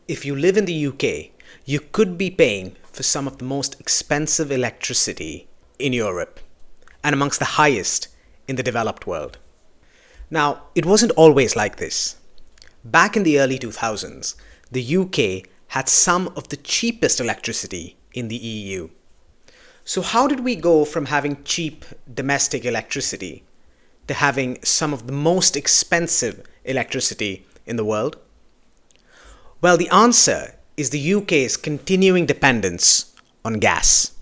If you live in the UK, you could be paying for some of the most expensive electricity in Europe and amongst the highest in the developed world. Now, it wasn't always like this. Back in the early 2000s, the UK had some of the cheapest electricity in the EU. So how did we go from having cheap domestic electricity to having some of the most expensive electricity in the world? Well, the answer is the UK's continuing dependence on gas.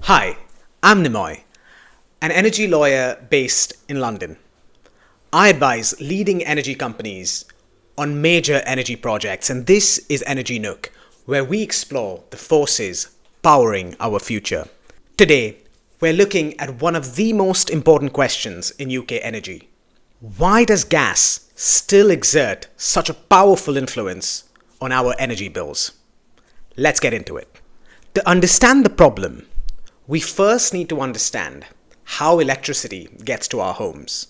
Hi, I'm Nimoy, an energy lawyer based in London. I advise leading energy companies on major energy projects, and this is EnergyNook, where we explore the forces powering our future. Today, we're looking at one of the most important questions in UK energy. Why does gas still exert such a powerful influence on our energy bills? Let's get into it. To understand the problem, we first need to understand how electricity gets to our homes.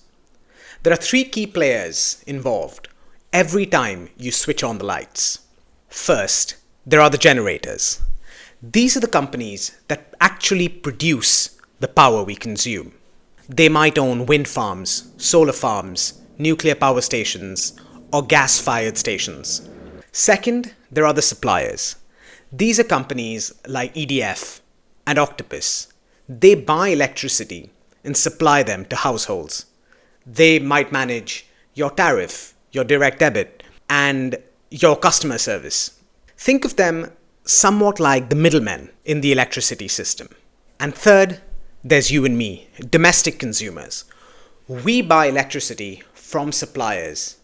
There are three key players involved every time you switch on the lights. First, there are the generators. These are the companies that actually produce the power we consume. They might own wind farms, solar farms, nuclear power stations, or gas-fired stations. Second, there are the suppliers. These are companies like EDF and Octopus. They buy electricity and supply them to households. They might manage your tariff, your direct debit, and your customer service. Think of them somewhat like the middlemen in the electricity system. And third, there's you and me, domestic consumers. We buy electricity from suppliers.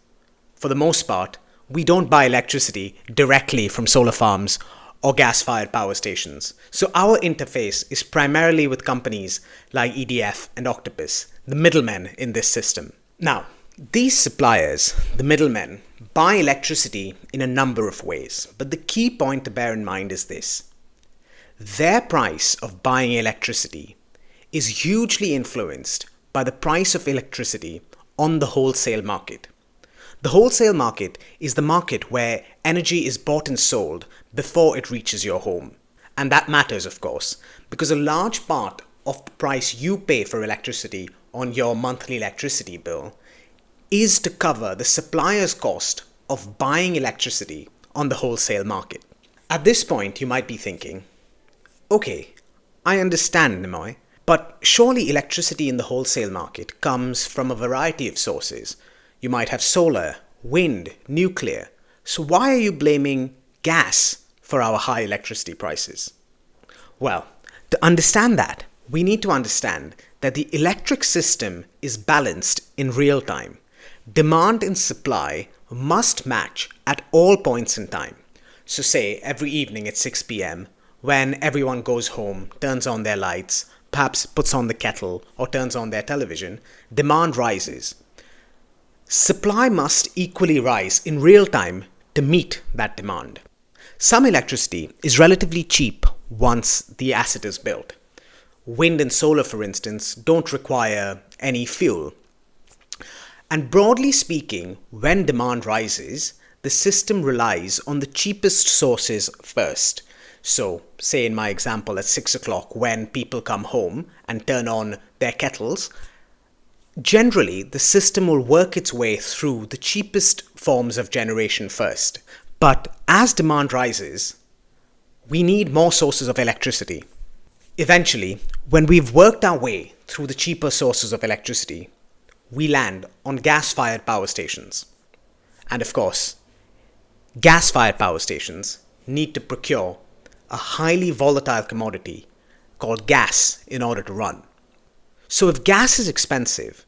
For the most part, we don't buy electricity directly from solar farms or gas-fired power stations. So our interface is primarily with companies like EDF and Octopus, the middlemen in this system. Now, these suppliers, the middlemen, buy electricity in a number of ways, but the key point to bear in mind is this. Their price of buying electricity is hugely influenced by the price of electricity on the wholesale market. The wholesale market is the market where energy is bought and sold before it reaches your home. And that matters, of course, because a large part of the price you pay for electricity on your monthly electricity bill is to cover the supplier's cost of buying electricity on the wholesale market. At this point, you might be thinking, okay, I understand, Nimoy, but surely electricity in the wholesale market comes from a variety of sources. You might have solar, wind, nuclear. So why are you blaming gas for our high electricity prices? Well, to understand that, we need to understand that the electric system is balanced in real time. Demand and supply must match at all points in time. So say every evening at 6 p.m. when everyone goes home, turns on their lights, perhaps puts on the kettle or turns on their television, demand rises. Supply must equally rise in real time to meet that demand. Some electricity is relatively cheap once the asset is built. Wind and solar, for instance, don't require any fuel. And broadly speaking, when demand rises, the system relies on the cheapest sources first. So, say in my example at 6 o'clock when people come home and turn on their kettles, generally the system will work its way through the cheapest forms of generation first. But as demand rises, we need more sources of electricity. Eventually, when we've worked our way through the cheaper sources of electricity, we land on gas-fired power stations. And of course, gas-fired power stations need to procure a highly volatile commodity called gas in order to run. So if gas is expensive,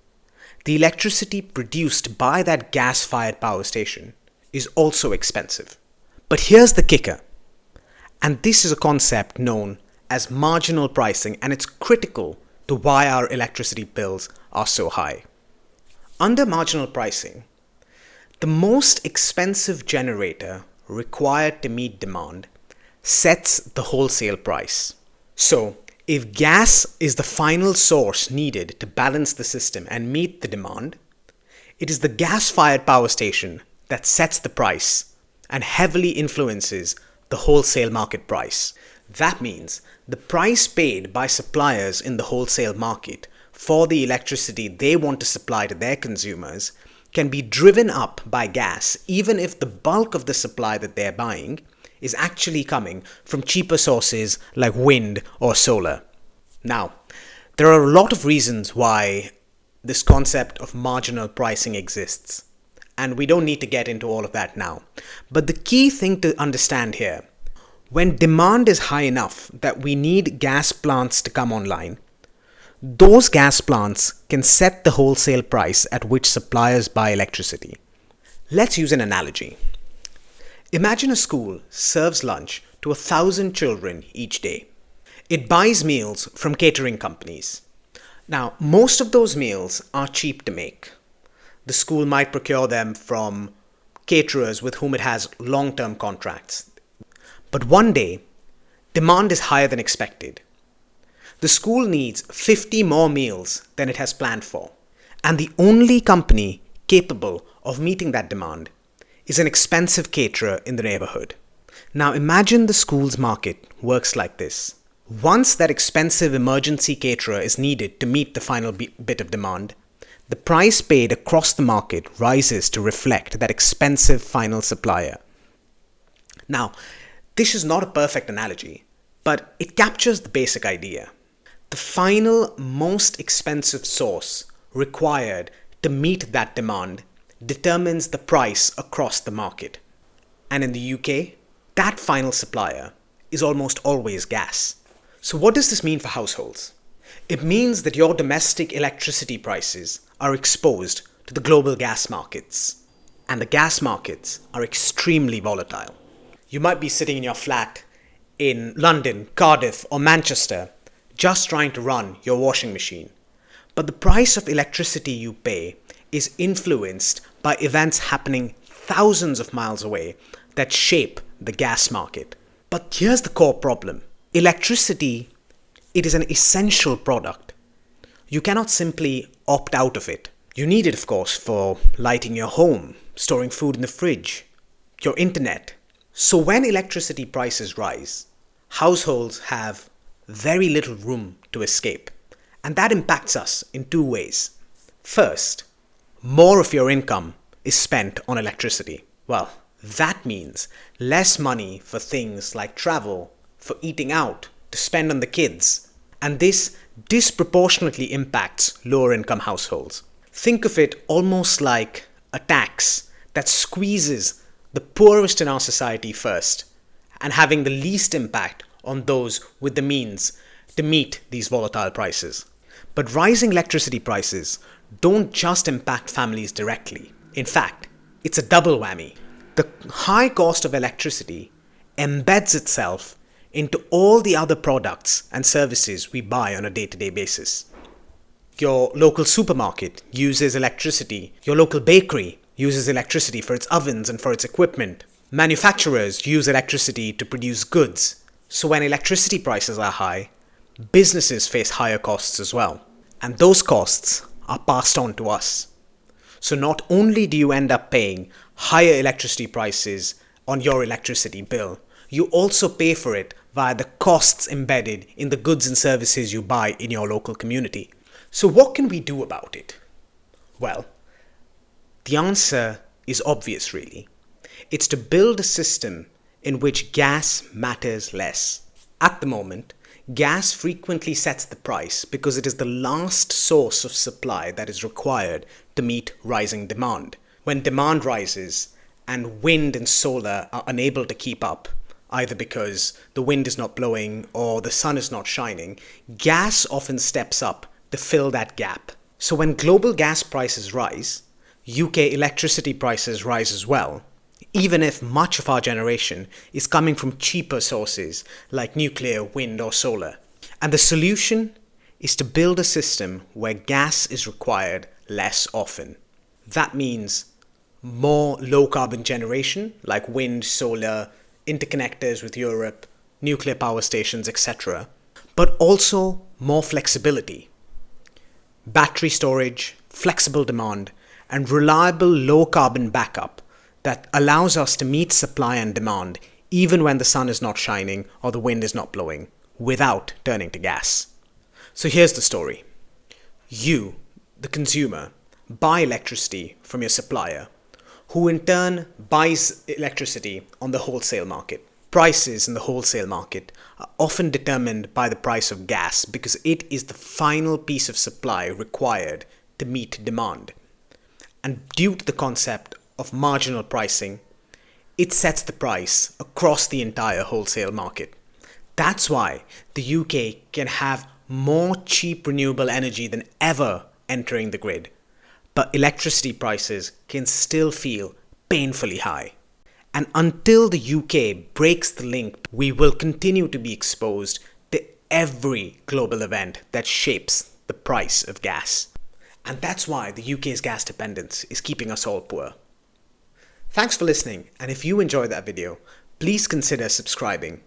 the electricity produced by that gas-fired power station is also expensive. But here's the kicker, and this is a concept known as marginal pricing, and it's critical to why our electricity bills are so high. Under marginal pricing, the most expensive generator required to meet demand sets the wholesale price. So, if gas is the final source needed to balance the system and meet the demand, it is the gas-fired power station that sets the price and heavily influences the wholesale market price. That means the price paid by suppliers in the wholesale market for the electricity they want to supply to their consumers can be driven up by gas, even if the bulk of the supply that they're buying is actually coming from cheaper sources like wind or solar. Now, there are a lot of reasons why this concept of marginal pricing exists, and we don't need to get into all of that now. But the key thing to understand here, when demand is high enough that we need gas plants to come online, those gas plants can set the wholesale price at which suppliers buy electricity. Let's use an analogy. Imagine a school serves lunch to 1,000 children each day. It buys meals from catering companies. Now, most of those meals are cheap to make. The school might procure them from caterers with whom it has long-term contracts. But one day, demand is higher than expected. The school needs 50 more meals than it has planned for. And the only company capable of meeting that demand is an expensive caterer in the neighborhood. Now imagine the school's market works like this. Once that expensive emergency caterer is needed to meet the final bit of demand, the price paid across the market rises to reflect that expensive final supplier. Now, this is not a perfect analogy, but it captures the basic idea. The final, most expensive source required to meet that demand determines the price across the market. And in the UK, that final supplier is almost always gas. So what does this mean for households? It means that your domestic electricity prices are exposed to the global gas markets. And the gas markets are extremely volatile. You might be sitting in your flat in London, Cardiff, or Manchester just trying to run your washing machine. But the price of electricity you pay is influenced by events happening thousands of miles away that shape the gas market. But here's the core problem. Electricity, it is an essential product. You cannot simply opt out of it. You need it, of course, for lighting your home, storing food in the fridge, your internet. So when electricity prices rise, households have very little room to escape. And that impacts us in two ways. First, more of your income is spent on electricity. Well, that means less money for things like travel, for eating out, to spend on the kids. And this disproportionately impacts lower income households. Think of it almost like a tax that squeezes the poorest in our society first, and having the least impact on those with the means to meet these volatile prices. But rising electricity prices don't just impact families directly. In fact, it's a double whammy. The high cost of electricity embeds itself into all the other products and services we buy on a day-to-day basis. Your local supermarket uses electricity. Your local bakery uses electricity for its ovens and for its equipment. Manufacturers use electricity to produce goods. So when electricity prices are high, businesses face higher costs as well. And those costs are passed on to us. So not only do you end up paying higher electricity prices on your electricity bill, you also pay for it via the costs embedded in the goods and services you buy in your local community. So what can we do about it? Well, the answer is obvious really. It's to build a system in which gas matters less. At the moment, gas frequently sets the price because it is the last source of supply that is required to meet rising demand. When demand rises and wind and solar are unable to keep up, either because the wind is not blowing or the sun is not shining, gas often steps up to fill that gap. So when global gas prices rise, UK electricity prices rise as well, even if much of our generation is coming from cheaper sources like nuclear, wind or solar. And the solution is to build a system where gas is required less often. That means more low-carbon generation like wind, solar, interconnectors with Europe, nuclear power stations, etc. But also more flexibility. Battery storage, flexible demand, and reliable low-carbon backup that allows us to meet supply and demand even when the sun is not shining or the wind is not blowing, without turning to gas. So here's the story. You, the consumer, buy electricity from your supplier, who in turn buys electricity on the wholesale market. Prices in the wholesale market are often determined by the price of gas because it is the final piece of supply required to meet demand. And due to the concept of marginal pricing, it sets the price across the entire wholesale market. That's why the UK can have more cheap renewable energy than ever entering the grid, but electricity prices can still feel painfully high. And until the UK breaks the link, we will continue to be exposed to every global event that shapes the price of gas. And that's why the UK's gas dependence is keeping us all poor. Thanks for listening, and if you enjoyed that video, please consider subscribing